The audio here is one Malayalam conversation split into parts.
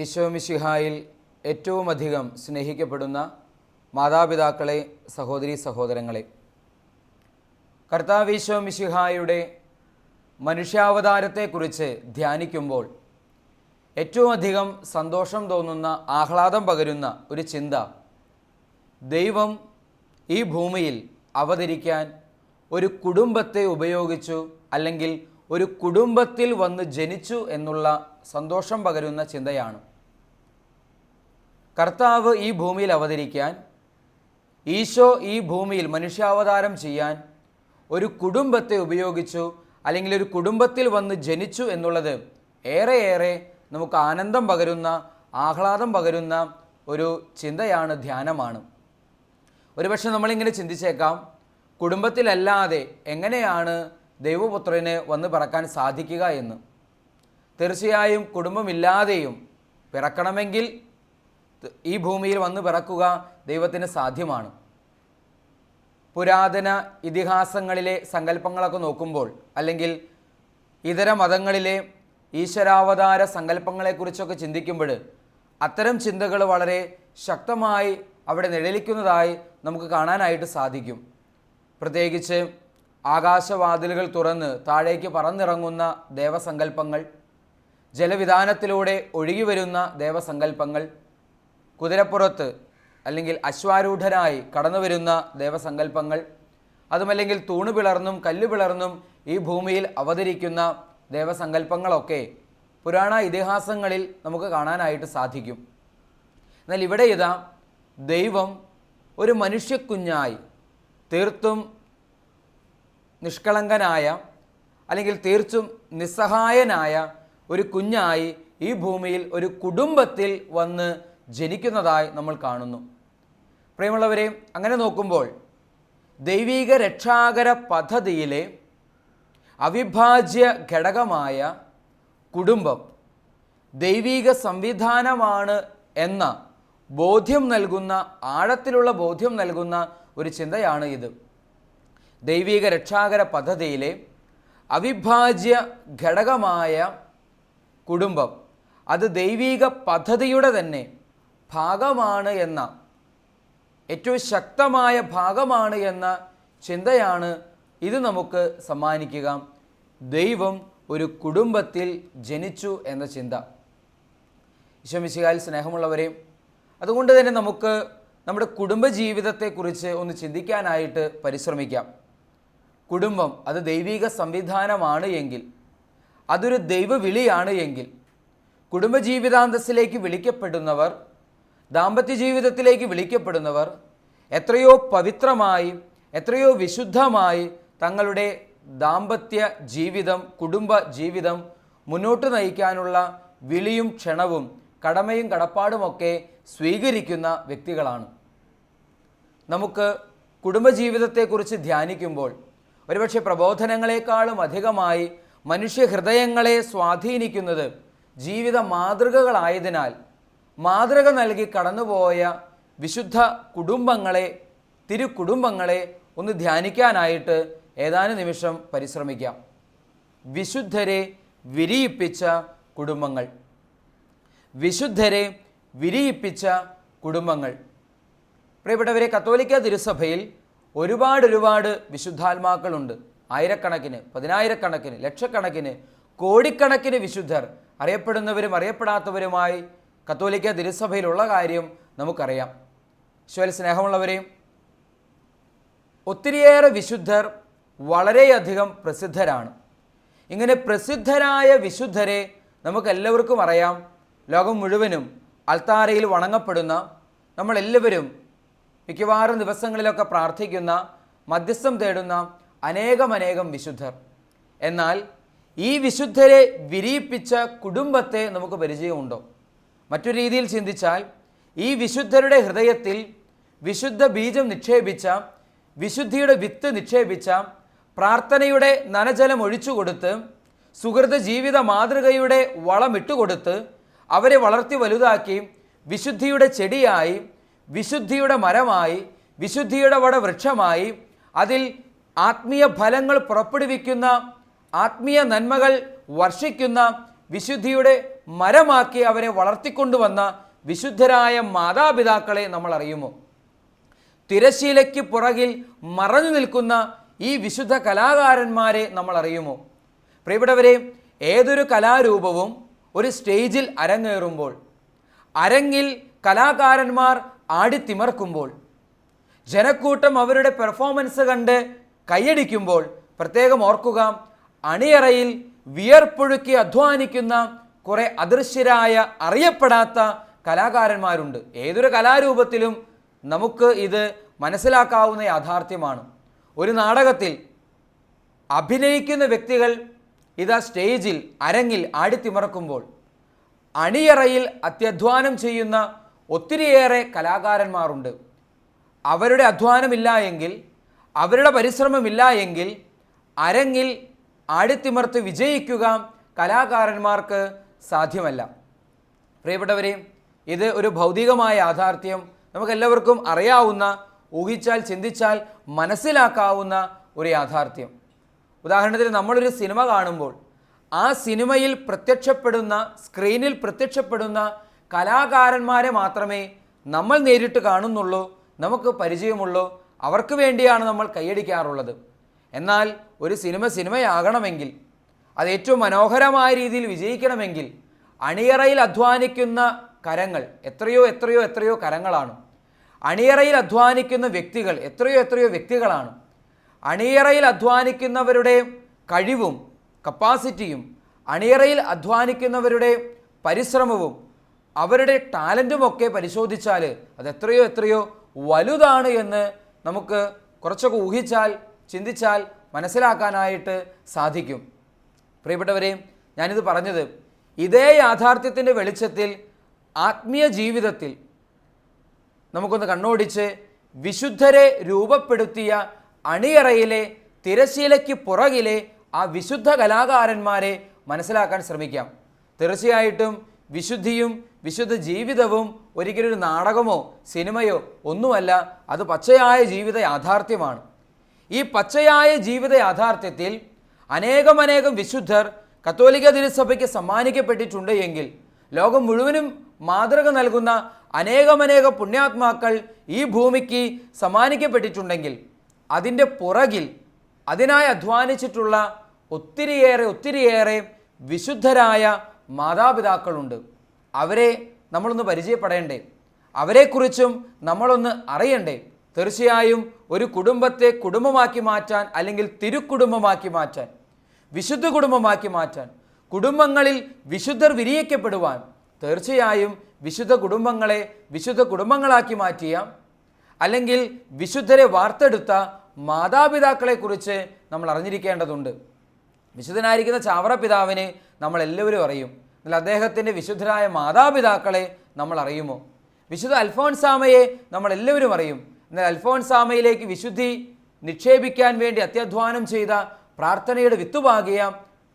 ഈശോ മിശിഹായിൽ ഏറ്റവും അധികം സ്നേഹിക്കപ്പെടുന്ന മാതാപിതാക്കളെ, സഹോദരീ സഹോദരങ്ങളെ, കർത്താവ് ഈശോ മിശിഹായുടെ മനുഷ്യാവതാരത്തെക്കുറിച്ച് ധ്യാനിക്കുമ്പോൾ ഏറ്റവും അധികം സന്തോഷം തോന്നുന്ന, ആഹ്ലാദം പകരുന്ന ഒരു ചിന്ത, ദൈവം ഈ ഭൂമിയിൽ അവതരിക്കാൻ ഒരു കുടുംബത്തെ ഉപയോഗിച്ചു, അല്ലെങ്കിൽ ഒരു കുടുംബത്തിൽ വന്ന് ജനിച്ചു എന്നുള്ള സന്തോഷം പകരുന്ന ചിന്തയാണ്. കർത്താവ് ഈ ഭൂമിയിൽ അവതരിക്കാൻ, ഈശോ ഈ ഭൂമിയിൽ മനുഷ്യാവതാരം ചെയ്യാൻ ഒരു കുടുംബത്തെ ഉപയോഗിച്ചു, അല്ലെങ്കിൽ ഒരു കുടുംബത്തിൽ വന്ന് ജനിച്ചു എന്നുള്ളത് ഏറെ നമുക്ക് ആനന്ദം പകരുന്ന, ആഹ്ലാദം പകരുന്ന ഒരു ചിന്തയാണ്, ധ്യാനമാണ്. ഒരുപക്ഷെ നമ്മളിങ്ങനെ ചിന്തിച്ചേക്കാം, കുടുംബത്തിലല്ലാതെ എങ്ങനെയാണ് ദൈവപുത്രന് വന്ന് പിറക്കാൻ സാധിക്കുക എന്ന്. തീർച്ചയായും കുടുംബമില്ലാതെയും പിറക്കണമെങ്കിൽ ഈ ഭൂമിയിൽ വന്ന് പിറക്കുക ദൈവത്തിന് സാധ്യമാണ്. പുരാതന ഇതിഹാസങ്ങളിലെ സങ്കല്പങ്ങളൊക്കെ നോക്കുമ്പോൾ, അല്ലെങ്കിൽ ഇതര മതങ്ങളിലെ ഈശ്വരാവതാര സങ്കല്പങ്ങളെക്കുറിച്ചൊക്കെ ചിന്തിക്കുമ്പോൾ അത്തരം ചിന്തകൾ വളരെ ശക്തമായി അവിടെ നിഴലിക്കുന്നതായി നമുക്ക് കാണാനായിട്ട് സാധിക്കും. പ്രത്യേകിച്ച് ആകാശവാതിലുകൾ തുറന്ന് താഴേക്ക് പറന്നിറങ്ങുന്ന ദേവസങ്കല്പങ്ങൾ, ജലവിധാനത്തിലൂടെ ഒഴുകി വരുന്ന ദേവസങ്കല്പങ്ങൾ, കുതിരപ്പുറത്ത് അല്ലെങ്കിൽ അശ്വാരൂഢനായി കടന്നു വരുന്ന ദേവസങ്കല്പങ്ങൾ, അതുമല്ലെങ്കിൽ തൂണ് പിളർന്നും കല്ല് പിളർന്നും ഈ ഭൂമിയിൽ അവതരിക്കുന്ന ദേവസങ്കല്പങ്ങളൊക്കെ പുരാണ ഇതിഹാസങ്ങളിൽ നമുക്ക് കാണാനായിട്ട് സാധിക്കും. എന്നാൽ ഇവിടെ ഇതാ ദൈവം ഒരു മനുഷ്യക്കുഞ്ഞായി, തീർത്തും നിഷ്കളങ്കനായ, അല്ലെങ്കിൽ തീർച്ചും നിസ്സഹായനായ ഒരു കുഞ്ഞായി ഈ ഭൂമിയിൽ ഒരു കുടുംബത്തിൽ വന്ന് ജനിക്കുന്നതായി നമ്മൾ കാണുന്നു. പ്രിയമുള്ളവരെ, അങ്ങനെ നോക്കുമ്പോൾ ദൈവിക രക്ഷാകര പദ്ധതിയിലെ അവിഭാജ്യ ഘടകമായ കുടുംബം ദൈവിക സംവിധാനമാണ് എന്ന ബോധ്യം നൽകുന്ന, ആഴത്തിലുള്ള ബോധ്യം നൽകുന്ന ഒരു ചിന്തയാണ് ഇത്. ദൈവിക രക്ഷാകര പദ്ധതിയിലെ അവിഭാജ്യ ഘടകമായ കുടുംബം അത് ദൈവിക പദ്ധതിയുടെ തന്നെ ഭാഗമാണ് എന്ന, ഏറ്റവും ശക്തമായ ഭാഗമാണ് എന്ന ചിന്തയാണ് ഇത് നമുക്ക് സമ്മാനിക്കുക. ദൈവം ഒരു കുടുംബത്തിൽ ജനിച്ചു എന്ന ചിന്ത. ഈശോ മിശിഹായിൽ സ്നേഹമുള്ളവരെ, അതുകൊണ്ട് തന്നെ നമുക്ക് നമ്മുടെ കുടുംബജീവിതത്തെക്കുറിച്ച് ഒന്ന് ചിന്തിക്കാനായിട്ട് പരിശ്രമിക്കാം. കുടുംബം അത് ദൈവിക സംവിധാനമാണ് എങ്കിൽ, അതൊരു ദൈവവിളിയാണ് എങ്കിൽ, കുടുംബജീവിതാന്തസ്സിലേക്ക് വിളിക്കപ്പെടുന്നവർ, ദാമ്പത്യ ജീവിതത്തിലേക്ക് വിളിക്കപ്പെടുന്നവർ എത്രയോ പവിത്രമായി, എത്രയോ വിശുദ്ധമായി തങ്ങളുടെ ദാമ്പത്യ ജീവിതം, കുടുംബ ജീവിതം മുന്നോട്ട് നയിക്കാനുള്ള വിളിയും ക്ഷണവും കടമയും കടപ്പാടുമൊക്കെ സ്വീകരിക്കുന്ന വ്യക്തികളാണ്. നമുക്ക് കുടുംബജീവിതത്തെക്കുറിച്ച് ധ്യാനിക്കുമ്പോൾ ഒരുപക്ഷെ പ്രബോധനങ്ങളെക്കാളും അധികമായി മനുഷ്യഹൃദയങ്ങളെ സ്വാധീനിക്കുന്നത് ജീവിത മാതൃകകളായതിനാൽ, മാതൃക നൽകി കടന്നുപോയ വിശുദ്ധ കുടുംബങ്ങളെ, തിരുക്കുടുംബങ്ങളെ ഒന്ന് ധ്യാനിക്കാനായിട്ട് ഏതാനും നിമിഷം പരിശ്രമിക്കാം. വിശുദ്ധരെ വിരിയിപ്പിച്ച കുടുംബങ്ങൾ, വിശുദ്ധരെ വിരിയിപ്പിച്ച കുടുംബങ്ങൾ. പ്രിയപ്പെട്ടവരെ, കത്തോലിക്ക തിരുസഭയിൽ ഒരുപാട് വിശുദ്ധാത്മാക്കളുണ്ട്. ആയിരക്കണക്കിന്, പതിനായിരക്കണക്കിന്, ലക്ഷക്കണക്കിന്, കോടിക്കണക്കിന് വിശുദ്ധർ, അറിയപ്പെടുന്നവരും അറിയപ്പെടാത്തവരുമായി കത്തോലിക്ക തിരുസഭയിലുള്ള കാര്യം നമുക്കറിയാം. ഈശോയിൽ സ്നേഹമുള്ളവരെ, ഒത്തിരിയേറെ വിശുദ്ധർ വളരെയധികം പ്രസിദ്ധരാണ്. ഇങ്ങനെ പ്രസിദ്ധരായ വിശുദ്ധരെ നമുക്കെല്ലാവർക്കും അറിയാം. ലോകം മുഴുവനും അൾത്താരയിൽ വണങ്ങപ്പെടുന്ന, നമ്മളെല്ലാവരും മിക്കവാറും ദിവസങ്ങളിലൊക്കെ പ്രാർത്ഥിക്കുന്ന, മധ്യസ്ഥം തേടുന്ന അനേകം വിശുദ്ധർ. എന്നാൽ ഈ വിശുദ്ധരെ വിരിയിപ്പിച്ച കുടുംബത്തെ നമുക്ക് പരിചയമുണ്ടോ? മറ്റൊരു രീതിയിൽ ചിന്തിച്ചാൽ, ഈ വിശുദ്ധരുടെ ഹൃദയത്തിൽ വിശുദ്ധ ബീജം നിക്ഷേപിച്ച, വിശുദ്ധിയുടെ വിത്ത് നിക്ഷേപിച്ച, പ്രാർത്ഥനയുടെ നനജലം ഒഴിച്ചുകൊടുത്ത്, സുഹൃത ജീവിത മാതൃകയുടെ വളമിട്ടുകൊടുത്ത് അവരെ വളർത്തി വലുതാക്കി വിശുദ്ധിയുടെ ചെടിയായി, വിശുദ്ധിയുടെ മരമായി, വിശുദ്ധിയുടെ വടവൃക്ഷമായി, അതിൽ ആത്മീയ ഫലങ്ങൾ പുറപ്പെടുവിക്കുന്ന, ആത്മീയ നന്മകൾ വർഷിക്കുന്ന വിശുദ്ധിയുടെ മരമാക്കി അവരെ വളർത്തിക്കൊണ്ടുവന്ന വിശുദ്ധരായ മാതാപിതാക്കളെ നമ്മൾ അറിയുമോ? തിരശീലയ്ക്ക് പുറകിൽ മറഞ്ഞു നിൽക്കുന്ന ഈ വിശുദ്ധ കലാകാരന്മാരെ നമ്മൾ അറിയുമോ? പ്രിയപ്പെട്ടവരെ, ഏതൊരു കലാരൂപവും ഒരു സ്റ്റേജിൽ അരങ്ങേറുമ്പോൾ, അരങ്ങിൽ കലാകാരന്മാർ ആടിത്തിമർക്കുമ്പോൾ, ജനക്കൂട്ടം അവരുടെ പെർഫോമൻസ് കണ്ട് കൈയടിക്കുമ്പോൾ പ്രത്യേകം ഓർക്കുക, അണിയറയിൽ വിയർപ്പൊഴുക്കി അധ്വാനിക്കുന്ന കുറേ അദൃശ്യരായ അറിയപ്പെടാത്ത കലാകാരന്മാരുണ്ട്. ഏതൊരു കലാരൂപത്തിലും നമുക്ക് ഇത് മനസ്സിലാക്കാവുന്ന യാഥാർത്ഥ്യമാണ്. ഒരു നാടകത്തിൽ അഭിനയിക്കുന്ന വ്യക്തികൾ ഇതാ സ്റ്റേജിൽ അരങ്ങിൽ ആടിത്തിമറക്കുമ്പോൾ അണിയറയിൽ അത്യധ്വാനം ചെയ്യുന്ന ഒത്തിരിയേറെ കലാകാരന്മാരുണ്ട്. അവരുടെ അധ്വാനമില്ല എങ്കിൽ, അവരുടെ പരിശ്രമമില്ല എങ്കിൽ അരങ്ങിൽ ആടിത്തിമർത്ത് വിജയിക്കുക കലാകാരന്മാർക്ക് സാധ്യമല്ല. പ്രിയപ്പെട്ടവരെ, ഇത് ഒരു ഭൗതികമായ യാഥാർത്ഥ്യം, നമുക്കെല്ലാവർക്കും അറിയാവുന്ന, ഊഹിച്ചാൽ ചിന്തിച്ചാൽ മനസ്സിലാക്കാവുന്ന ഒരു യാഥാർത്ഥ്യം. ഉദാഹരണത്തിന് നമ്മളൊരു സിനിമ കാണുമ്പോൾ ആ സിനിമയിൽ പ്രത്യക്ഷപ്പെടുന്ന, സ്ക്രീനിൽ പ്രത്യക്ഷപ്പെടുന്ന കലാകാരന്മാരെ മാത്രമേ നമ്മൾ നേരിട്ട് കാണുന്നുള്ളൂ, നമുക്ക് പരിചയമുള്ളൂ, അവർക്ക് വേണ്ടിയാണ് നമ്മൾ കൈയടിക്കാറുള്ളത്. എന്നാൽ ഒരു സിനിമയാകണമെങ്കിൽ, അത് ഏറ്റവും മനോഹരമായ രീതിയിൽ വിജയിക്കണമെങ്കിൽ അണിയറയിൽ അധ്വാനിക്കുന്ന കരങ്ങൾ എത്രയോ കരങ്ങളാണ്. അണിയറയിൽ അധ്വാനിക്കുന്ന വ്യക്തികൾ എത്രയോ വ്യക്തികളാണ്. അണിയറയിൽ അധ്വാനിക്കുന്നവരുടെ കഴിവും കപ്പാസിറ്റിയും, അണിയറയിൽ അധ്വാനിക്കുന്നവരുടെ പരിശ്രമവും അവരുടെ ടാലൻറ്റുമൊക്കെ പരിശോധിച്ചാൽ അത് എത്രയോ വലുതാണ് എന്ന് നമുക്ക് കുറച്ചൊക്കെ ഊഹിച്ചാൽ, ചിന്തിച്ചാൽ മനസ്സിലാക്കാനായിട്ട് സാധിക്കും. പ്രിയപ്പെട്ടവരെ, ഞാനിത് പറഞ്ഞത് ഇതേ യാഥാർത്ഥ്യത്തിൻ്റെ വെളിച്ചത്തിൽ ആത്മീയ ജീവിതത്തിൽ നമുക്കൊന്ന് കണ്ണോടിച്ച് വിശുദ്ധരെ രൂപപ്പെടുത്തിയ അണിയറയിലെ തിരശീലയ്ക്ക് പുറകിലെ ആ വിശുദ്ധ കലാകാരന്മാരെ മനസ്സിലാക്കാൻ ശ്രമിക്കാം. തീർച്ചയായിട്ടും വിശുദ്ധിയും വിശുദ്ധ ജീവിതവും ഒരിക്കലൊരു നാടകമോ സിനിമയോ ഒന്നുമല്ല, അത് പച്ചയായ ജീവിത യാഥാർത്ഥ്യമാണ്. ഈ പച്ചയായ ജീവിത യാഥാർത്ഥ്യത്തിൽ അനേകം വിശുദ്ധർ കത്തോലിക്ക തിരുസഭയ്ക്ക് സമ്മാനിക്കപ്പെട്ടിട്ടുണ്ട് എങ്കിൽ, ലോകം മുഴുവനും മാതൃക നൽകുന്ന അനേക പുണ്യാത്മാക്കൾ ഈ ഭൂമിക്ക് സമ്മാനിക്കപ്പെട്ടിട്ടുണ്ടെങ്കിൽ, അതിൻ്റെ പുറകിൽ അതിനായി അധ്വാനിച്ചിട്ടുള്ള ഒത്തിരിയേറെ വിശുദ്ധരായ മാതാപിതാക്കളുണ്ട്. അവരെ നമ്മളൊന്ന് പരിചയപ്പെടേണ്ടേ? അവരെക്കുറിച്ചും നമ്മളൊന്ന് അറിയണ്ടേ? തീർച്ചയായും ഒരു കുടുംബത്തെ കുടുംബമാക്കി മാറ്റാൻ, അല്ലെങ്കിൽ തിരുക്കുടുംബമാക്കി മാറ്റാൻ, വിശുദ്ധ കുടുംബമാക്കി മാറ്റാൻ, കുടുംബങ്ങളിൽ വിശുദ്ധർ വിരിയിക്കപ്പെടുവാൻ തീർച്ചയായും വിശുദ്ധ കുടുംബങ്ങളെ വിശുദ്ധ കുടുംബങ്ങളാക്കി മാറ്റിയ, അല്ലെങ്കിൽ വിശുദ്ധരെ വാർത്തെടുത്ത മാതാപിതാക്കളെക്കുറിച്ച് നമ്മൾ അറിഞ്ഞിരിക്കേണ്ടതുണ്ട്. വിശുദ്ധനായിരിക്കുന്ന ചാവറ പിതാവിനെ നമ്മളെല്ലാവരും അറിയും. എന്നാൽ അദ്ദേഹത്തിൻ്റെ വിശുദ്ധരായ മാതാപിതാക്കളെ നമ്മൾ അറിയുമോ? വിശുദ്ധ അൽഫോൻസാമയെ നമ്മളെല്ലാവരും അറിയും. എന്നാൽ അൽഫോൻസാമയിലേക്ക് വിശുദ്ധി നിക്ഷേപിക്കാൻ വേണ്ടി അത്യധ്വാനം ചെയ്ത, പ്രാർത്ഥനയുടെ വിത്തുപാകിയ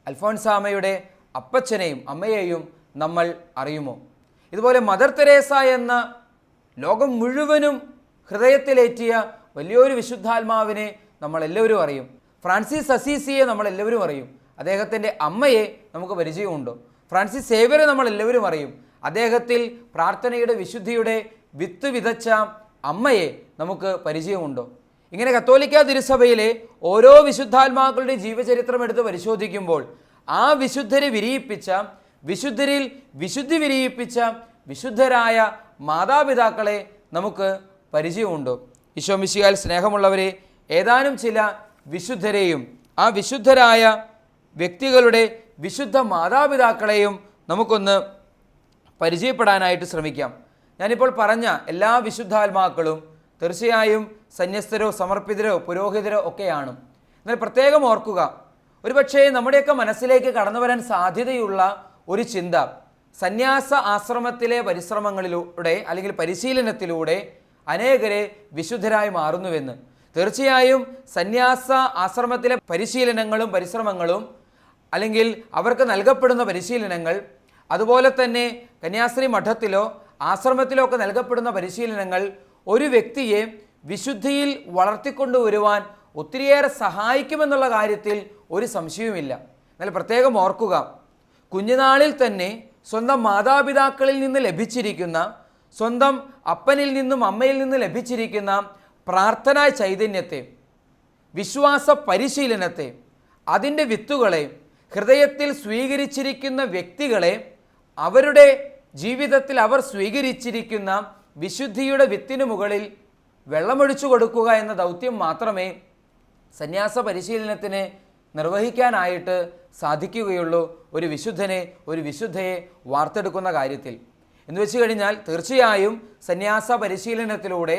അൽഫോൻസാമയുടെ അപ്പച്ചനെയും അമ്മയെയും നമ്മൾ അറിയുമോ? ഇതുപോലെ മദർ തെരേസ എന്ന ലോകം മുഴുവനും ഹൃദയത്തിലേറ്റിയ വലിയൊരു വിശുദ്ധാത്മാവിനെ നമ്മളെല്ലാവരും അറിയും. ഫ്രാൻസിസ് അസീസിയെ നമ്മളെല്ലാവരും അറിയും. അദ്ദേഹത്തിൻ്റെ അമ്മയെ നമുക്ക് പരിചയമുണ്ടോ? ഫ്രാൻസിസ് സേവ്യറെ നമ്മളെല്ലാവരും അറിയും. അദ്ദേഹത്തിൽ പ്രാർത്ഥനയുടെ വിശുദ്ധിയുടെ വിത്ത് വിതച്ച അമ്മയെ നമുക്ക് പരിചയമുണ്ടോ? ഇങ്ങനെ കത്തോലിക്ക തിരുസഭയിലെ ഓരോ വിശുദ്ധാത്മാക്കളുടെ ജീവചരിത്രം എടുത്ത് പരിശോധിക്കുമ്പോൾ ആ വിശുദ്ധരെ വിരിയിപ്പിച്ച, വിശുദ്ധരിൽ വിശുദ്ധി വിരിയിപ്പിച്ച വിശുദ്ധരായ മാതാപിതാക്കളെ നമുക്ക് പരിചയമുണ്ടോ? ഈശോ മിശിഹായിൽ സ്നേഹമുള്ളവരെ, ഏതാനും ചില വിശുദ്ധരെയും ആ വിശുദ്ധരായ വ്യക്തികളുടെ വിശുദ്ധ മാതാപിതാക്കളെയും നമുക്കൊന്ന് പരിചയപ്പെടാനായിട്ട് ശ്രമിക്കാം. ഞാനിപ്പോൾ പറഞ്ഞ എല്ലാ വിശുദ്ധാത്മാക്കളും തീർച്ചയായും സന്യസ്തരോ സമർപ്പിതരോ പുരോഹിതരോ ഒക്കെയാണ്. എന്നാൽ പ്രത്യേകം ഓർക്കുക, ഒരുപക്ഷേ നമ്മുടെയൊക്കെ മനസ്സിലേക്ക് കടന്നു വരാൻ സാധ്യതയുള്ള ഒരു ചിന്ത, സന്യാസ ആശ്രമത്തിലെ പരിശ്രമങ്ങളിലൂടെ അല്ലെങ്കിൽ പരിശീലനത്തിലൂടെ അനേകരെ വിശുദ്ധരായി മാറുന്നുവെന്ന്. തീർച്ചയായും സന്യാസ ആശ്രമത്തിലെ പരിശീലനങ്ങളും പരിശ്രമങ്ങളും, അല്ലെങ്കിൽ അവർക്ക് നൽകപ്പെടുന്ന പരിശീലനങ്ങൾ, അതുപോലെ തന്നെ കന്യാസ്ത്രീ മഠത്തിലോ ആശ്രമത്തിലോ ഒക്കെ നൽകപ്പെടുന്ന പരിശീലനങ്ങൾ ഒരു വ്യക്തിയെ വിശുദ്ധിയിൽ വളർത്തിക്കൊണ്ടുവരുവാൻ ഒത്തിരിയേറെ സഹായിക്കുമെന്നുള്ള കാര്യത്തിൽ ഒരു സംശയവുമില്ല. എന്നാൽ പ്രത്യേകം ഓർക്കുക, കുഞ്ഞുനാളിൽ തന്നെ സ്വന്തം മാതാപിതാക്കളിൽ നിന്ന് ലഭിച്ചിരിക്കുന്ന, സ്വന്തം അപ്പനിൽ നിന്നും അമ്മയിൽ നിന്ന് ലഭിച്ചിരിക്കുന്ന പ്രാർത്ഥനാ ചൈതന്യത്തെ, വിശ്വാസ പരിശീലനത്തെ, അതിൻ്റെ വിത്തുകളെ ഹൃദയത്തിൽ സ്വീകരിച്ചിരിക്കുന്ന വ്യക്തികളെ അവരുടെ ജീവിതത്തിൽ അവർ സ്വീകരിച്ചിരിക്കുന്ന വിശുദ്ധിയുടെ വിത്തിനു മുകളിൽ വെള്ളമൊഴിച്ചു കൊടുക്കുക എന്ന ദൗത്യം മാത്രമേ സന്യാസ പരിശീലനത്തിന് നിർവഹിക്കാനായിട്ട് സാധിക്കുകയുള്ളൂ ഒരു വിശുദ്ധനെ, ഒരു വിശുദ്ധയെ വാർത്തെടുക്കുന്ന കാര്യത്തിൽ. എന്ന് വെച്ച് കഴിഞ്ഞാൽ തീർച്ചയായും സന്യാസ പരിശീലനത്തിലൂടെ,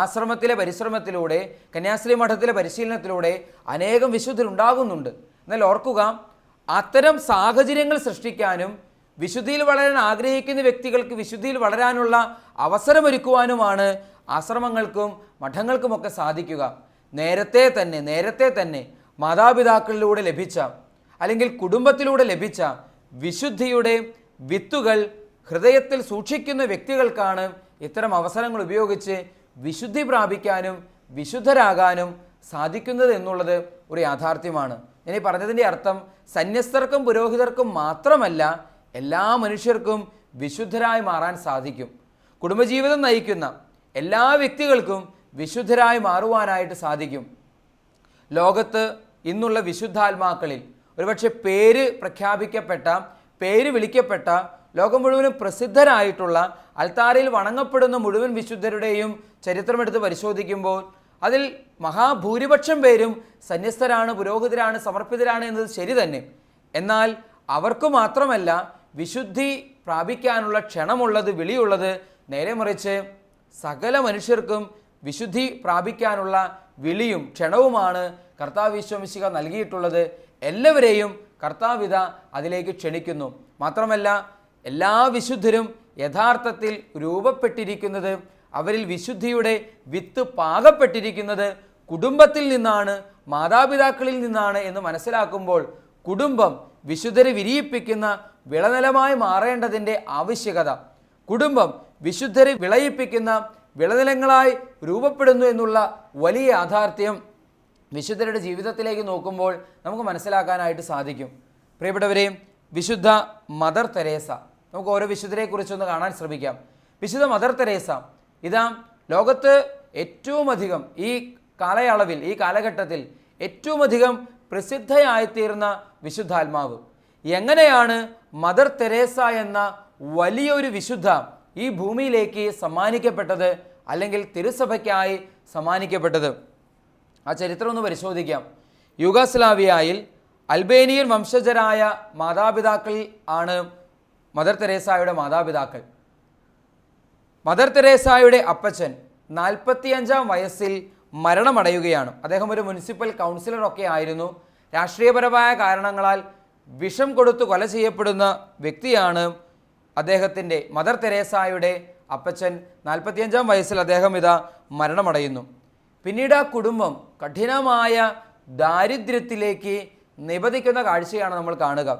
ആശ്രമത്തിലെ പരിശ്രമത്തിലൂടെ, കന്യാസ്ത്രീ മഠത്തിലെ പരിശീലനത്തിലൂടെ അനേകം വിശുദ്ധരുണ്ടാകുന്നുണ്ട്. എന്നാൽ ഓർക്കുക, അത്തരം സാഹചര്യങ്ങൾ സൃഷ്ടിക്കാനും വിശുദ്ധിയിൽ വളരാൻ ആഗ്രഹിക്കുന്ന വ്യക്തികൾക്ക് വിശുദ്ധിയിൽ വളരാനുള്ള അവസരമൊരുക്കുവാനുമാണ് ആശ്രമങ്ങൾക്കും മഠങ്ങൾക്കുമൊക്കെ സാധിക്കുക. നേരത്തെ തന്നെ മാതാപിതാക്കളിലൂടെ ലഭിച്ച, അല്ലെങ്കിൽ കുടുംബത്തിലൂടെ ലഭിച്ച വിശുദ്ധിയുടെ വിത്തുകൾ ഹൃദയത്തിൽ സൂക്ഷിക്കുന്ന വ്യക്തികൾക്കാണ് ഇത്തരം അവസരങ്ങൾ ഉപയോഗിച്ച് വിശുദ്ധി പ്രാപിക്കാനും വിശുദ്ധരാകാനും സാധിക്കുന്നത് എന്നുള്ളത് ഒരു യാഥാർത്ഥ്യമാണ്. ഞാൻ ഈ പറഞ്ഞതിൻ്റെ അർത്ഥം സന്യസ്തർക്കും പുരോഹിതർക്കും മാത്രമല്ല, എല്ലാ മനുഷ്യർക്കും വിശുദ്ധരായി മാറാൻ സാധിക്കും. കുടുംബജീവിതം നയിക്കുന്ന എല്ലാ വ്യക്തികൾക്കും വിശുദ്ധരായി മാറുവാനായിട്ട് സാധിക്കും. ലോകത്ത് ഇന്നുള്ള വിശുദ്ധാത്മാക്കളിൽ ഒരുപക്ഷെ പേര് പ്രഖ്യാപിക്കപ്പെട്ട, പേര് വിളിക്കപ്പെട്ട, ലോകം മുഴുവനും പ്രസിദ്ധരായിട്ടുള്ള, അൽത്താരയിൽ വണങ്ങപ്പെടുന്ന മുഴുവൻ വിശുദ്ധരുടെയും ചരിത്രമെടുത്ത് പരിശോധിക്കുമ്പോൾ അതിൽ മഹാഭൂരിപക്ഷം പേരും സന്യസ്തരാണ്, പുരോഹിതരാണ്, സമർപ്പിതരാണ് എന്നത് ശരി തന്നെ. എന്നാൽ അവർക്ക് മാത്രമല്ല വിശുദ്ധി പ്രാപിക്കാനുള്ള ക്ഷണമുള്ളത്, വിളിയുള്ളത്. നേരെ മറിച്ച് സകല മനുഷ്യർക്കും വിശുദ്ധി പ്രാപിക്കാനുള്ള വിളിയും ക്ഷണവുമാണ് കർത്താവ് ഈശോ മിശിഹ നൽകിയിട്ടുള്ളത്. എല്ലാവരെയും കർത്താവിത അതിലേക്ക് ക്ഷണിക്കുന്നു. മാത്രമല്ല എല്ലാ വിശുദ്ധരും യഥാർത്ഥത്തിൽ രൂപപ്പെട്ടിരിക്കുന്നത്, അവരിൽ വിശുദ്ധിയുടെ വിത്ത് പാകപ്പെട്ടിരിക്കുന്നത് കുടുംബത്തിൽ നിന്നാണ്, മാതാപിതാക്കളിൽ നിന്നാണ് എന്ന് മനസ്സിലാക്കുമ്പോൾ കുടുംബം വിശുദ്ധരെ വിരിയിപ്പിക്കുന്ന വിളനിലമായി മാറേണ്ടതിൻ്റെ ആവശ്യകത, കുടുംബം വിശുദ്ധരെ വിളയിപ്പിക്കുന്ന വിളനിലങ്ങളായി രൂപപ്പെടുന്നു എന്നുള്ള വലിയ യാഥാർത്ഥ്യം വിശുദ്ധരുടെ ജീവിതത്തിലേക്ക് നോക്കുമ്പോൾ നമുക്ക് മനസ്സിലാക്കാനായിട്ട് സാധിക്കും. പ്രിയപ്പെട്ടവരെ, വിശുദ്ധ മദർ തെരേസ, നമുക്ക് ഓരോ വിശുദ്ധരെക്കുറിച്ചൊന്ന് കാണാൻ ശ്രമിക്കാം. വിശുദ്ധ മദർ തെരേസ ഇതാ ലോകത്ത് ഏറ്റവും അധികം ഈ കാലയളവിൽ, ഈ കാലഘട്ടത്തിൽ ഏറ്റവും അധികം പ്രസിദ്ധയായിത്തീർന്ന വിശുദ്ധാത്മാവ്. എങ്ങനെയാണ് മദർ തെരേസ എന്ന വലിയൊരു വിശുദ്ധ ഈ ഭൂമിയിലേക്ക് സമ്മാനിക്കപ്പെട്ടത്, അല്ലെങ്കിൽ തിരുസഭയ്ക്കായി സമ്മാനിക്കപ്പെട്ടത്? ആ ചരിത്രം ഒന്ന് പരിശോധിക്കാം. യുഗോസ്ലാവിയയിൽ അൽബേനിയൻ വംശജരായ മാതാപിതാക്കൾ ആണ് മദർ തെരേസായുടെ മാതാപിതാക്കൾ. മദർ തെരേസായുടെ അപ്പച്ചൻ 45-ാം വയസ്സിൽ മരണമടയുകയാണ്. അദ്ദേഹം ഒരു മുനിസിപ്പൽ കൗൺസിലറൊക്കെ ആയിരുന്നു. രാഷ്ട്രീയപരമായ കാരണങ്ങളാൽ വിഷം കൊടുത്തു കൊല ചെയ്യപ്പെടുന്ന വ്യക്തിയാണ് അദ്ദേഹത്തിൻ്റെ, മദർ തെരേസായുടെ അപ്പച്ചൻ. 45-ാം വയസ്സിൽ അദ്ദേഹം ഇതാ മരണമടയുന്നു. പിന്നീട് ആ കുടുംബം കഠിനമായ ദാരിദ്ര്യത്തിലേക്ക് നിബന്ധിക്കുന്ന കാഴ്ചയാണ് നമ്മൾ കാണുക.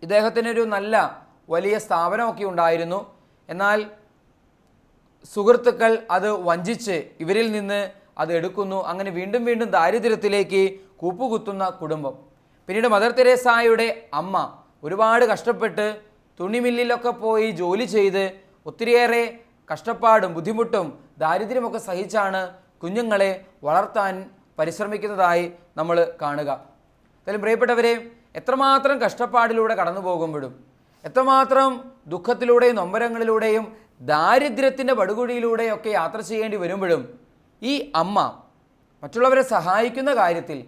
ഇദ്ദേഹത്തിനൊരു നല്ല വലിയ സ്ഥാപനമൊക്കെ ഉണ്ടായിരുന്നു. എന്നാൽ സുഹൃത്തുക്കൾ അത് വഞ്ചിച്ച് ഇവരിൽ നിന്ന് അത് എടുക്കുന്നു. അങ്ങനെ വീണ്ടും വീണ്ടും ദാരിദ്ര്യത്തിലേക്ക് കൂപ്പുകുത്തുന്ന കുടുംബം. പിന്നീട് മദർ തെരേസായുടെ അമ്മ ഒരുപാട് കഷ്ടപ്പെട്ട് തുണിമില്ലിലൊക്കെ പോയി ജോലി ചെയ്ത് ഒത്തിരിയേറെ കഷ്ടപ്പാടും ബുദ്ധിമുട്ടും ദാരിദ്ര്യമൊക്കെ സഹിച്ചാണ് കുഞ്ഞുങ്ങളെ വളർത്താൻ പരിശ്രമിക്കുന്നതായി നമ്മൾ കാണുക. എന്തായാലും പ്രിയപ്പെട്ടവരെ, എത്രമാത്രം കഷ്ടപ്പാടിലൂടെ കടന്നു പോകുമ്പോഴും, എത്രമാത്രം ദുഃഖത്തിലൂടെയും നൊമ്പരങ്ങളിലൂടെയും ദാരിദ്ര്യത്തിൻ്റെ പടുകുഴിയിലൂടെയൊക്കെ യാത്ര ചെയ്യേണ്ടി വരുമ്പോഴും ഈ അമ്മ മറ്റുള്ളവരെ സഹായിക്കുന്ന കാര്യത്തിൽ,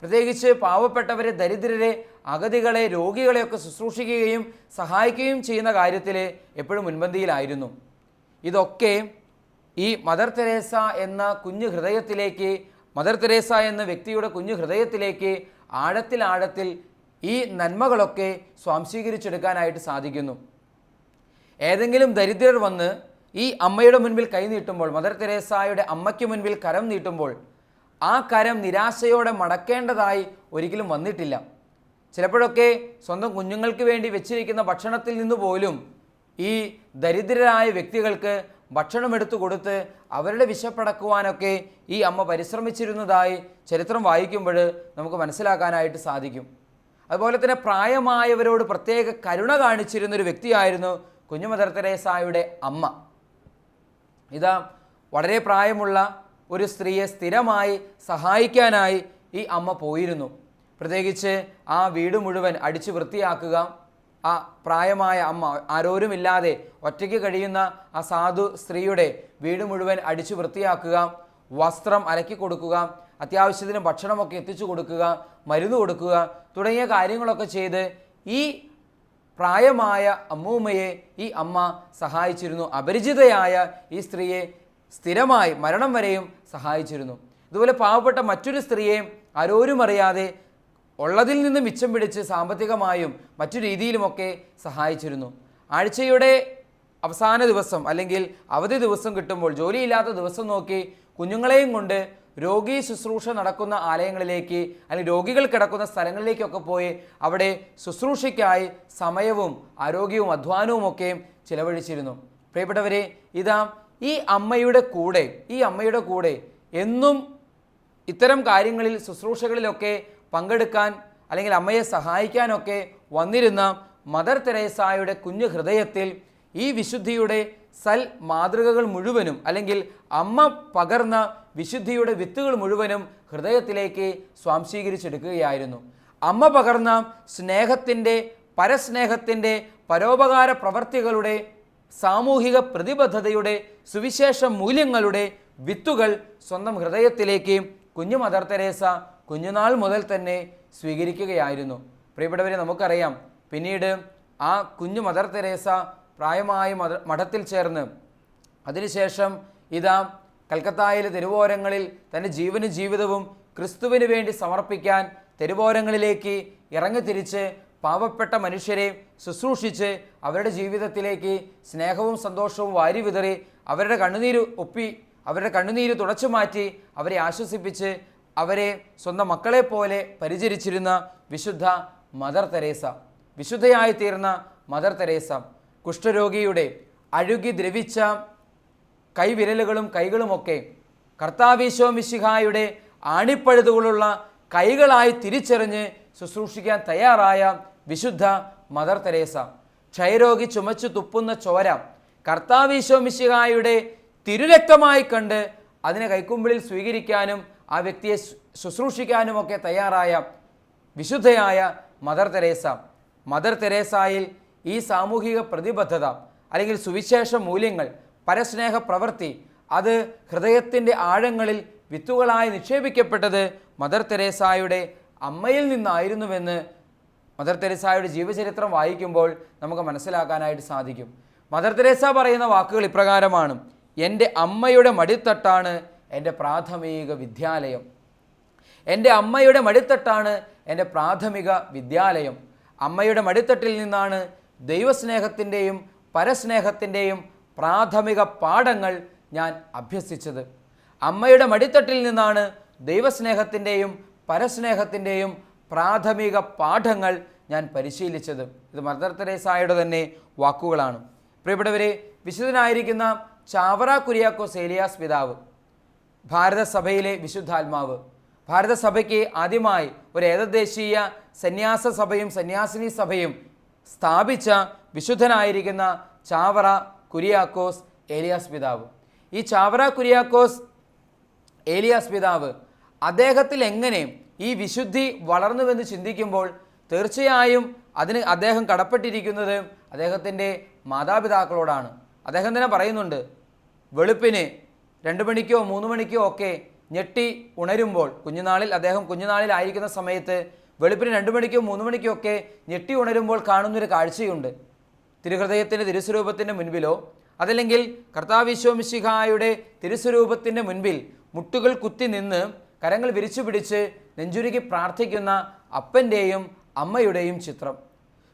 പ്രത്യേകിച്ച് പാവപ്പെട്ടവരെ, ദരിദ്രരെ, അഗതികളെ, രോഗികളെയൊക്കെ ശുശ്രൂഷിക്കുകയും സഹായിക്കുകയും ചെയ്യുന്ന കാര്യത്തിൽ എപ്പോഴും മുൻപന്തിയിലായിരുന്നു. ഇതൊക്കെ ഈ മദർ തെരേസ എന്ന കുഞ്ഞു ഹൃദയത്തിലേക്ക്, മദർ തെരേസ എന്ന വ്യക്തിയുടെ കുഞ്ഞു ഹൃദയത്തിലേക്ക് ആഴത്തിൽ ഈ നന്മകളൊക്കെ സ്വാംശീകരിച്ചെടുക്കാനായിട്ട് സാധിക്കുന്നു. ഏതെങ്കിലും ദരിദ്രർ വന്ന് ഈ അമ്മയുടെ മുൻപിൽ കൈ നീട്ടുമ്പോൾ, മദർ തെരേസായുടെ അമ്മയ്ക്ക് മുൻപിൽ കരം നീട്ടുമ്പോൾ ആ കരം നിരാശയോടെ മടക്കേണ്ടതായി ഒരിക്കലും വന്നിട്ടില്ല. ചിലപ്പോഴൊക്കെ സ്വന്തം കുഞ്ഞുങ്ങൾക്ക് വേണ്ടി വെച്ചിരിക്കുന്ന ഭക്ഷണത്തിൽ നിന്ന് പോലും ഈ ദരിദ്രരായ വ്യക്തികൾക്ക് ഭക്ഷണം എടുത്തു കൊടുത്ത് അവരുടെ വിശപ്പടക്കുവാനൊക്കെ ഈ അമ്മ പരിശ്രമിച്ചിരുന്നതായി ചരിത്രം വായിക്കുമ്പോൾ നമുക്ക് മനസ്സിലാക്കാനായിട്ട് സാധിക്കും. അതുപോലെ തന്നെ പ്രായമായവരോട് പ്രത്യേക കരുണ കാണിച്ചിരുന്നൊരു വ്യക്തിയായിരുന്നു കുഞ്ഞു മദർ തെരേസായുടെ അമ്മ. ഇതാ വളരെ പ്രായമുള്ള ഒരു സ്ത്രീയെ സ്ഥിരമായി സഹായിക്കാനായി ഈ അമ്മ പോയിരുന്നു. പ്രത്യേകിച്ച് ആ വീട് മുഴുവൻ അടിച്ചു വൃത്തിയാക്കുക, ആ പ്രായമായ അമ്മ ആരോരുമില്ലാതെ ഒറ്റയ്ക്ക് കഴിയുന്ന ആ സാധു സ്ത്രീയുടെ വീട് മുഴുവൻ അടിച്ചു വൃത്തിയാക്കുക, വസ്ത്രം അലക്കി കൊടുക്കുക, അത്യാവശ്യത്തിന് ഭക്ഷണമൊക്കെ എത്തിച്ചു കൊടുക്കുക, മരുന്ന് കൊടുക്കുക തുടങ്ങിയ കാര്യങ്ങളൊക്കെ ചെയ്ത് ഈ പ്രായമായ അമ്മൂമ്മയെ ഈ അമ്മ സഹായിച്ചിരുന്നു. അപരിചിതയായ ഈ സ്ത്രീയെ സ്ഥിരമായി മരണം വരെയും സഹായിച്ചിരുന്നു. ഇതുപോലെ പാവപ്പെട്ട മറ്റൊരു സ്ത്രീയെ ആരോരും അറിയാതെ ഉള്ളതിൽ നിന്ന് മിച്ചം പിടിച്ച് സാമ്പത്തികമായും മറ്റു രീതിയിലുമൊക്കെ സഹായിച്ചിരുന്നു. ആഴ്ചയുടെ അവസാന ദിവസം അല്ലെങ്കിൽ അവധി ദിവസം കിട്ടുമ്പോൾ, ജോലിയില്ലാത്ത ദിവസം നോക്കി കുഞ്ഞുങ്ങളെയും കൊണ്ട് രോഗി ശുശ്രൂഷ നടക്കുന്ന ആലയങ്ങളിലേക്ക് അല്ലെങ്കിൽ രോഗികൾ കിടക്കുന്ന സ്ഥലങ്ങളിലേക്കൊക്കെ പോയി അവിടെ ശുശ്രൂഷയ്ക്കായി സമയവും ആരോഗ്യവും അധ്വാനവും ഒക്കെ ചിലവഴിച്ചിരുന്നു. പ്രിയപ്പെട്ടവരെ, ഇതാ ഈ അമ്മയുടെ കൂടെ എന്നും ഇത്തരം കാര്യങ്ങളിൽ ശുശ്രൂഷകളിലൊക്കെ പങ്കെടുക്കാൻ അല്ലെങ്കിൽ അമ്മയെ സഹായിക്കാനൊക്കെ വന്നിരുന്ന മദർ തെരേസായുടെ കുഞ്ഞു ഹൃദയത്തിൽ ഈ വിശുദ്ധിയുടെ സൽ മാതൃകകൾ മുഴുവനും അല്ലെങ്കിൽ അമ്മ പകർന്ന വിശുദ്ധിയുടെ വിത്തുകൾ മുഴുവനും ഹൃദയത്തിലേക്ക് സ്വാംശീകരിച്ചെടുക്കുകയായിരുന്നു. അമ്മ പകർന്ന സ്നേഹത്തിൻ്റെ, പരസ്നേഹത്തിൻ്റെ, പരോപകാര പ്രവർത്തികളുടെ, സാമൂഹിക പ്രതിബദ്ധതയുടെ, സുവിശേഷ മൂല്യങ്ങളുടെ വിത്തുകൾ സ്വന്തം ഹൃദയത്തിലേക്ക് കുഞ്ഞു മദർ തെരേസ കുഞ്ഞുനാൾ മുതൽ തന്നെ സ്വീകരിക്കുകയായിരുന്നു. പ്രിയപ്പെട്ടവരെ, നമുക്കറിയാം പിന്നീട് ആ കുഞ്ഞു മദർ തെരേസ പ്രായമായ മഠത്തിൽ ചേർന്ന് അതിനുശേഷം ഇതാ കൽക്കത്തായിലെ തെരുവോരങ്ങളിൽ തൻ്റെ ജീവനും ജീവിതവും ക്രിസ്തുവിന് വേണ്ടി സമർപ്പിക്കാൻ തെരുവോരങ്ങളിലേക്ക് ഇറങ്ങിത്തിരിച്ച് പാവപ്പെട്ട മനുഷ്യരെ ശുശ്രൂഷിച്ച് അവരുടെ ജീവിതത്തിലേക്ക് സ്നേഹവും സന്തോഷവും വാരി വിതറി അവരുടെ കണ്ണുനീര് തുടച്ചു മാറ്റി അവരെ ആശ്വസിപ്പിച്ച് അവരെ സ്വന്തം മക്കളെ പോലെ പരിചരിച്ചിരുന്ന വിശുദ്ധ മദർ തെരേസ, വിശുദ്ധയായി തീർന്ന മദർ തെരേസ കുഷ്ഠരോഗിയുടെ അഴുകി ദ്രവിച്ച കൈവിരലുകളും കൈകളുമൊക്കെ കർത്താവീശോ മിശിഹായുടെ ആണിപ്പഴുതുകളുള്ള കൈകളായി തിരിച്ചറിഞ്ഞ് ശുശ്രൂഷിക്കാൻ തയ്യാറായ വിശുദ്ധ മദർ തെരേസ, ക്ഷയരോഗി ചുമച്ചു തുപ്പുന്ന ചോര കർത്താവീശോ മിശിഹായുടെ തിരുരക്തമായി കണ്ട് അതിനെ കൈക്കുമ്പിളിൽ സ്വീകരിക്കാനും ആ വ്യക്തിയെ ശുശ്രൂഷിക്കാനുമൊക്കെ തയ്യാറായ വിശുദ്ധയായ മദർ തെരേസ. മദർ തെരേസായിൽ ഈ സാമൂഹിക പ്രതിബദ്ധത അല്ലെങ്കിൽ സുവിശേഷ മൂല്യങ്ങൾ, പരസ്നേഹ പ്രവൃത്തി അത് ഹൃദയത്തിൻ്റെ ആഴങ്ങളിൽ വിത്തുകളായി നിക്ഷേപിക്കപ്പെട്ടത് മദർ തെരേസായുടെ അമ്മയിൽ നിന്നായിരുന്നുവെന്ന് മദർ തെരേസായുടെ ജീവചരിത്രം വായിക്കുമ്പോൾ നമുക്ക് മനസ്സിലാക്കാനായിട്ട് സാധിക്കും. മദർ തെരേസ പറയുന്ന വാക്കുകൾ ഇപ്രകാരമാണ്: എൻ്റെ അമ്മയുടെ മടിത്തട്ടാണ് എൻ്റെ പ്രാഥമിക വിദ്യാലയം. എൻ്റെ അമ്മയുടെ മടിത്തട്ടാണ് എൻ്റെ പ്രാഥമിക വിദ്യാലയം. അമ്മയുടെ മടിത്തട്ടിൽ നിന്നാണ് ദൈവസ്നേഹത്തിൻ്റെയും പരസ്നേഹത്തിൻ്റെയും പ്രാഥമിക പാഠങ്ങൾ ഞാൻ അഭ്യസിച്ചത്. അമ്മയുടെ മടിത്തട്ടിൽ നിന്നാണ് ദൈവസ്നേഹത്തിൻ്റെയും പരസ്നേഹത്തിൻ്റെയും പ്രാഥമിക പാഠങ്ങൾ ഞാൻ പരിശീലിച്ചത്. ഇത് മദർ തെരേസായുടെ തന്നെ വാക്കുകളാണ്. പ്രിയപ്പെട്ടവരെ, വിശുദ്ധനായിരിക്കുന്ന ചാവറ കുര്യാക്കോസ് ഏലിയാസ് പിതാവ്, ഭാരതസഭയിലെ വിശുദ്ധാത്മാവ്, ഭാരതസഭയ്ക്ക് ആദ്യമായി ഒരു ഏകദേശീയ സന്യാസ സഭയും സന്യാസിനി സഭയും സ്ഥാപിച്ച വിശുദ്ധനായിരിക്കുന്ന ചാവറ കുര്യാക്കോസ് ഏലിയാസ് പിതാവ്. ഈ ചാവറ കുര്യാക്കോസ് ഏലിയാസ് പിതാവ് അദ്ദേഹത്തിൽ എങ്ങനെ ഈ വിശുദ്ധി വളർന്നുവെന്ന് ചിന്തിക്കുമ്പോൾ തീർച്ചയായും അതിന് അദ്ദേഹം കടപ്പെട്ടിരിക്കുന്നത് അദ്ദേഹത്തിൻ്റെ മാതാപിതാക്കളോടാണ്. അദ്ദേഹം തന്നെ പറയുന്നുണ്ട്, വെളുപ്പിന് 2 മണിക്കോ 3 മണിക്കോ ഒക്കെ ഞെട്ടി ഉണരുമ്പോൾ, അദ്ദേഹം കുഞ്ഞുനാളിലായിരിക്കുന്ന സമയത്ത് വെളുപ്പിന് 2 മണിക്കോ 3 മണിക്കോ ഒക്കെ ഞെട്ടി ഉണരുമ്പോൾ കാണുന്നൊരു കാഴ്ചയുണ്ട്. തിരുഹൃദയത്തിൻ്റെ തിരുസ്വരൂപത്തിൻ്റെ മുൻപിലോ അതല്ലെങ്കിൽ കർത്താവീശോ മിശിഹായുടെ തിരുസ്വരൂപത്തിൻ്റെ മുൻപിൽ മുട്ടുകൾ കുത്തി നിന്ന് കരങ്ങൾ വിരിച്ചു പിടിച്ച് നെഞ്ചുരുകി പ്രാർത്ഥിക്കുന്ന അപ്പൻ്റെയും അമ്മയുടെയും ചിത്രം.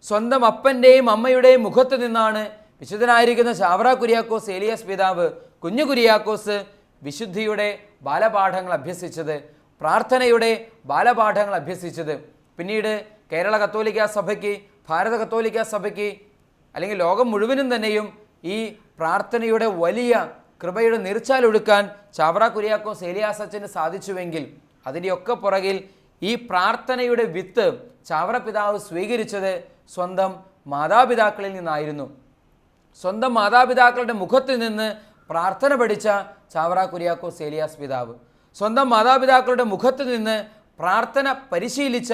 സ്വന്തം അപ്പൻ്റെയും അമ്മയുടെയും മുഖത്ത് നിന്നാണ് വിശുദ്ധനായിരിക്കുന്ന ചാവറ കുര്യാക്കോസ് ഏലിയാസ് പിതാവ്, കുഞ്ഞു കുര്യാക്കോസ്, വിശുദ്ധിയുടെ ബാലപാഠങ്ങൾ അഭ്യസിച്ചത്, പ്രാർത്ഥനയുടെ ബാലപാഠങ്ങൾ അഭ്യസിച്ചത്. പിന്നീട് കേരള കത്തോലിക്ക സഭയ്ക്ക്, ഭാരത കത്തോലിക്ക സഭയ്ക്ക് അല്ലെങ്കിൽ ലോകം മുഴുവനും തന്നെയും ഈ പ്രാർത്ഥനയുടെ വലിയ കൃപയുടെ നീർച്ചാലൊടുക്കാൻ ചാവറ കുര്യാക്കോസ് ഏലിയാസ് അച്ഛന് സാധിച്ചുവെങ്കിൽ അതിൻ്റെയൊക്കെ പുറകിൽ ഈ പ്രാർത്ഥനയുടെ വിത്ത് ചാവറ പിതാവ് സ്വീകരിച്ചത് സ്വന്തം മാതാപിതാക്കളിൽ നിന്നായിരുന്നു. സ്വന്തം മാതാപിതാക്കളുടെ മുഖത്തിൽ നിന്ന് പ്രാർത്ഥന പഠിച്ച ചാവറ കുര്യാക്കോസ് ഏലിയാസ് പിതാവ്, സ്വന്തം മാതാപിതാക്കളുടെ മുഖത്തിൽ നിന്ന് പ്രാർത്ഥന പരിശീലിച്ച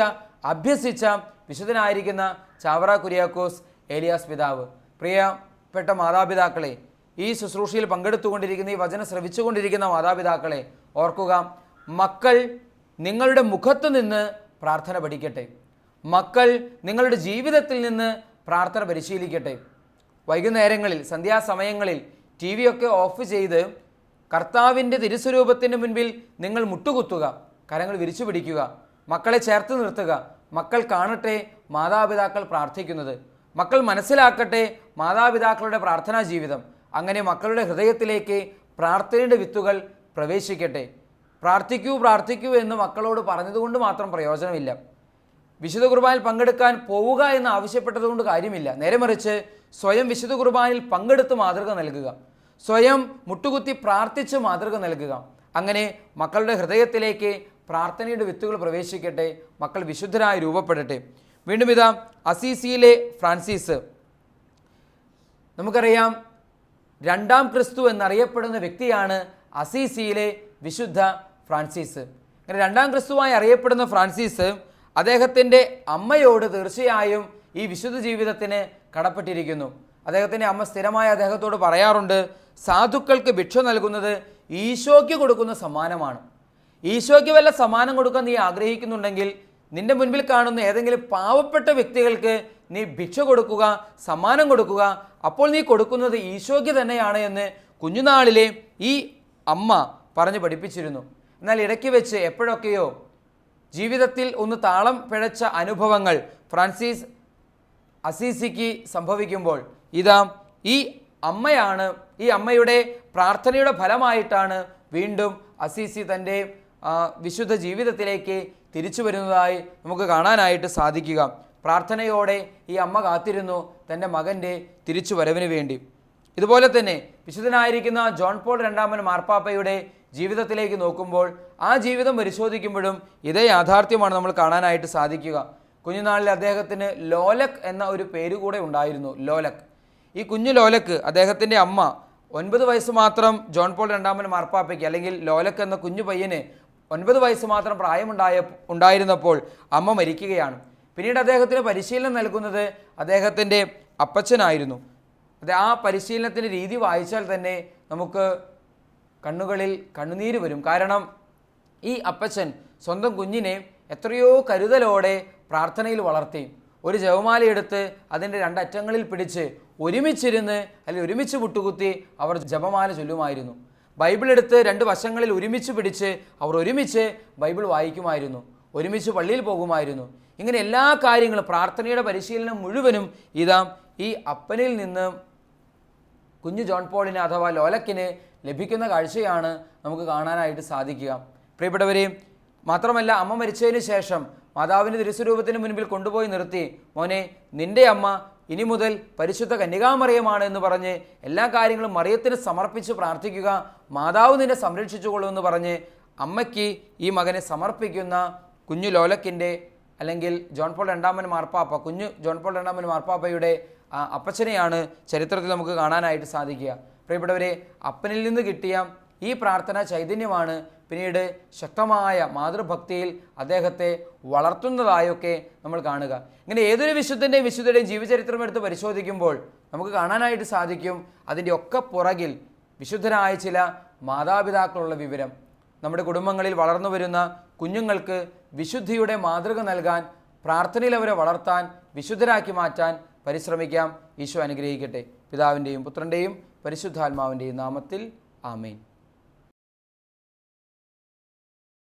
അഭ്യസിച്ച വിശുദ്ധനായിരിക്കുന്ന ചാവറ കുര്യാക്കോസ് ഏലിയാസ് പിതാവ്. പ്രിയപ്പെട്ട മാതാപിതാക്കളെ, ഈ ശുശ്രൂഷയിൽ പങ്കെടുത്തുകൊണ്ടിരിക്കുന്ന, ഈ വചനം ശ്രവിച്ചുകൊണ്ടിരിക്കുന്ന മാതാപിതാക്കളെ ഓർക്കുക, മക്കൾ നിങ്ങളുടെ മുഖത്തു നിന്ന് പ്രാർത്ഥന പഠിക്കട്ടെ. മക്കൾ നിങ്ങളുടെ ജീവിതത്തിൽ നിന്ന് പ്രാർത്ഥന പരിശീലിക്കട്ടെ. വൈകുന്നേരങ്ങളിൽ, സന്ധ്യാസമയങ്ങളിൽ TV ഒക്കെ ഓഫ് ചെയ്ത് കർത്താവിൻ്റെ തിരുസ്വരൂപത്തിൻ്റെ മുൻപിൽ നിങ്ങൾ മുട്ടുകുത്തുക, കരങ്ങൾ വിരിച്ചു പിടിക്കുക, മക്കളെ ചേർത്ത് നിർത്തുക. മക്കൾ കാണട്ടെ മാതാപിതാക്കൾ പ്രാർത്ഥിക്കുന്നത്, മക്കൾ മനസ്സിലാക്കട്ടെ മാതാപിതാക്കളുടെ പ്രാർത്ഥനാ ജീവിതം. അങ്ങനെ മക്കളുടെ ഹൃദയത്തിലേക്ക് പ്രാർത്ഥനയുടെ വിത്തുകൾ പ്രവേശിക്കട്ടെ. പ്രാർത്ഥിക്കൂ പ്രാർത്ഥിക്കൂ എന്ന് മക്കളോട് പറഞ്ഞതുകൊണ്ട് മാത്രം പ്രയോജനമില്ല. വിശുദ്ധ കുർബാനയിൽ പങ്കെടുക്കാൻ പോവുക എന്ന് ആവശ്യപ്പെട്ടതുകൊണ്ട് കാര്യമില്ല. നേരെ മറിച്ച് സ്വയം വിശുദ്ധ കുർബാനയിൽ പങ്കെടുത്ത് മാതൃക നൽകുക, സ്വയം മുട്ടുകുത്തി പ്രാർത്ഥിച്ച് മാതൃക നൽകുക. അങ്ങനെ മക്കളുടെ ഹൃദയത്തിലേക്ക് പ്രാർത്ഥനയുടെ വിത്തുകൾ പ്രവേശിക്കട്ടെ, മക്കൾ വിശുദ്ധരായി രൂപപ്പെടട്ടെ. വീണ്ടും ഇതാ അസീസിയിലെ ഫ്രാൻസിസ്. നമുക്കറിയാം, രണ്ടാം ക്രിസ്തു എന്നറിയപ്പെടുന്ന വ്യക്തിയാണ് അസീസിയിലെ വിശുദ്ധ ഫ്രാൻസിസ്. അങ്ങനെ രണ്ടാം ക്രിസ്തുവായി അറിയപ്പെടുന്ന ഫ്രാൻസിസ് അദ്ദേഹത്തിൻ്റെ അമ്മയോട് തീർച്ചയായും ഈ വിശുദ്ധ ജീവിതത്തിന് കടപ്പെട്ടിരിക്കുന്നു. അദ്ദേഹത്തിൻ്റെ അമ്മ സ്ഥിരമായി അദ്ദേഹത്തോട് പറയാറുണ്ട്, സാധുക്കൾക്ക് ഭിക്ഷ നൽകുന്നത് ഈശോയ്ക്ക് കൊടുക്കുന്ന സമ്മാനമാണ്. ഈശോയ്ക്ക് വല്ല സമ്മാനം കൊടുക്കാൻ നീ ആഗ്രഹിക്കുന്നുണ്ടെങ്കിൽ നിന്റെ മുൻപിൽ കാണുന്ന ഏതെങ്കിലും പാവപ്പെട്ട വ്യക്തികൾക്ക് നീ ഭിക്ഷ കൊടുക്കുക, സമ്മാനം കൊടുക്കുക. അപ്പോൾ നീ കൊടുക്കുന്നത് ഈശോയ്ക്ക് തന്നെയാണ് എന്ന് കുഞ്ഞുനാളിലെ ഈ അമ്മ പറഞ്ഞു പഠിപ്പിച്ചിരുന്നു. എന്നാൽ ഇടയ്ക്ക് വെച്ച് എപ്പോഴൊക്കെയോ ജീവിതത്തിൽ ഒന്ന് താളം പിഴച്ച അനുഭവങ്ങൾ ഫ്രാൻസിസ് അസീസിക്ക് സംഭവിക്കുമ്പോൾ ഇതാ ഈ അമ്മയാണ്, ഈ അമ്മയുടെ പ്രാർത്ഥനയുടെ ഫലമായിട്ടാണ് വീണ്ടും അസീസി തൻ്റെ വിശുദ്ധ ജീവിതത്തിലേക്ക് തിരിച്ചു വരുന്നതായി നമുക്ക് കാണാനായിട്ട് സാധിക്കുക. പ്രാർത്ഥനയോടെ ഈ അമ്മ കാത്തിരുന്നു തൻ്റെ മകൻ്റെ തിരിച്ചു വരവിന് വേണ്ടി. ഇതുപോലെ തന്നെ വിശുദ്ധനായിരിക്കുന്ന ജോൺ പോൾ രണ്ടാമൻ മാർപ്പാപ്പയുടെ ജീവിതത്തിലേക്ക് നോക്കുമ്പോൾ ആ ജീവിതം പരിശോധിക്കുമ്പോഴും ഇതേ യാഥാർത്ഥ്യമാണ് നമ്മൾ കാണാനായിട്ട് സാധിക്കുക. കുഞ്ഞുനാളിൽ അദ്ദേഹത്തിന് ലോലക് എന്ന ഒരു പേര് കൂടെ ഉണ്ടായിരുന്നു, ലോലക്. ഈ കുഞ്ഞു ലോലക്ക്, അദ്ദേഹത്തിൻ്റെ അമ്മ 9 വയസ്സ് മാത്രം ജോൺ പോൾ രണ്ടാമൻ മാർപ്പാപ്പയ്ക്ക്, അല്ലെങ്കിൽ ലോലക്ക് എന്ന കുഞ്ഞു പയ്യന് 9 വയസ്സ് മാത്രം ഉണ്ടായിരുന്നപ്പോൾ അമ്മ മരിക്കുകയാണ്. പിന്നീട് അദ്ദേഹത്തിന് പരിശീലനം നൽകുന്നത് അദ്ദേഹത്തിൻ്റെ അപ്പച്ചനായിരുന്നു. ആ പരിശീലനത്തിൻ്റെ രീതി വായിച്ചാൽ തന്നെ നമുക്ക് കണ്ണുകളിൽ കണ്ണുനീര് വരും. കാരണം ഈ അപ്പച്ചൻ സ്വന്തം കുഞ്ഞിനെ എത്രയോ കരുതലോടെ പ്രാർത്ഥനയിൽ വളർത്തി. ഒരു ജപമാലയെടുത്ത് അതിൻ്റെ 2 അറ്റങ്ങളിൽ പിടിച്ച് ഒരുമിച്ചിരുന്ന് അല്ലെങ്കിൽ ഒരുമിച്ച് മുട്ടുകുത്തി അവർ ജപമാല ചൊല്ലുമായിരുന്നു. ബൈബിൾ എടുത്ത് 2 വശങ്ങളിൽ ഒരുമിച്ച് പിടിച്ച് അവർ ഒരുമിച്ച് ബൈബിൾ വായിക്കുമായിരുന്നു, ഒരുമിച്ച് പള്ളിയിൽ പോകുമായിരുന്നു. ഇങ്ങനെ എല്ലാ കാര്യങ്ങളും, പ്രാർത്ഥനയുടെ പരിശീലനം മുഴുവനും ഇതാ ഈ അപ്പനിൽ നിന്ന് കുഞ്ഞു ജോൺ പോളിന് അഥവാ ലോലക്കിന് ലഭിക്കുന്ന കാഴ്ചയാണ് നമുക്ക് കാണാനായിട്ട് സാധിക്കുക. പ്രിയപ്പെട്ടവരെ, മാത്രമല്ല അമ്മ മരിച്ചതിന് ശേഷം മാതാവിൻ്റെ തിരുസ്വരൂപത്തിന് മുൻപിൽ കൊണ്ടുപോയി നിർത്തി, മോനെ നിൻ്റെ അമ്മ ഇനി മുതൽ പരിശുദ്ധ കന്യകാമറിയമാണ് എന്ന് പറഞ്ഞ് എല്ലാ കാര്യങ്ങളും മറിയത്തിന് സമർപ്പിച്ച് പ്രാർത്ഥിക്കുക, മാതാവ് നിന്നെ സംരക്ഷിച്ചുകൊള്ളുമെന്ന് പറഞ്ഞ് അമ്മയ്ക്ക് ഈ മകനെ സമർപ്പിക്കുന്ന കുഞ്ഞു ലോലക്കിൻ്റെ അല്ലെങ്കിൽ ജോൺ പോൾ രണ്ടാമൻ മാർപ്പാപ്പ, കുഞ്ഞു ജോൺ പോൾ രണ്ടാമൻ മാർപ്പാപ്പയുടെ അപ്പച്ചനെയാണ് ചരിത്രത്തിൽ നമുക്ക് കാണാനായിട്ട് സാധിക്കുക. പ്രിയപ്പെട്ടവരെ, അപ്പനിൽ നിന്ന് കിട്ടിയ ഈ പ്രാർത്ഥന ചൈതന്യമാണ് പിന്നീട് ശക്തമായ മാതൃഭക്തിയിൽ അദ്ദേഹത്തെ വളർത്തുന്നതായൊക്കെ നമ്മൾ കാണുക. ഇങ്ങനെ ഏതൊരു വിശുദ്ധൻ്റെയും ജീവചരിത്രം എടുത്ത് പരിശോധിക്കുമ്പോൾ നമുക്ക് കാണാനായിട്ട് സാധിക്കും അതിൻ്റെ ഒക്കെ പുറകിൽ വിശുദ്ധരായ ചില മാതാപിതാക്കളുള്ള വിവരം. നമ്മുടെ കുടുംബങ്ങളിൽ വളർന്നു വരുന്ന കുഞ്ഞുങ്ങൾക്ക് വിശുദ്ധിയുടെ മാതൃക നൽകാൻ, പ്രാർത്ഥനയിൽ അവരെ വളർത്താൻ, വിശുദ്ധരാക്കി മാറ്റാൻ പരിശ്രമിക്കാം. ഈശോ അനുഗ്രഹിക്കട്ടെ. പിതാവിൻ്റെയും പുത്രൻ്റെയും പരിശുദ്ധാത്മാവിൻ്റെയും നാമത്തിൽ ആമേൻ.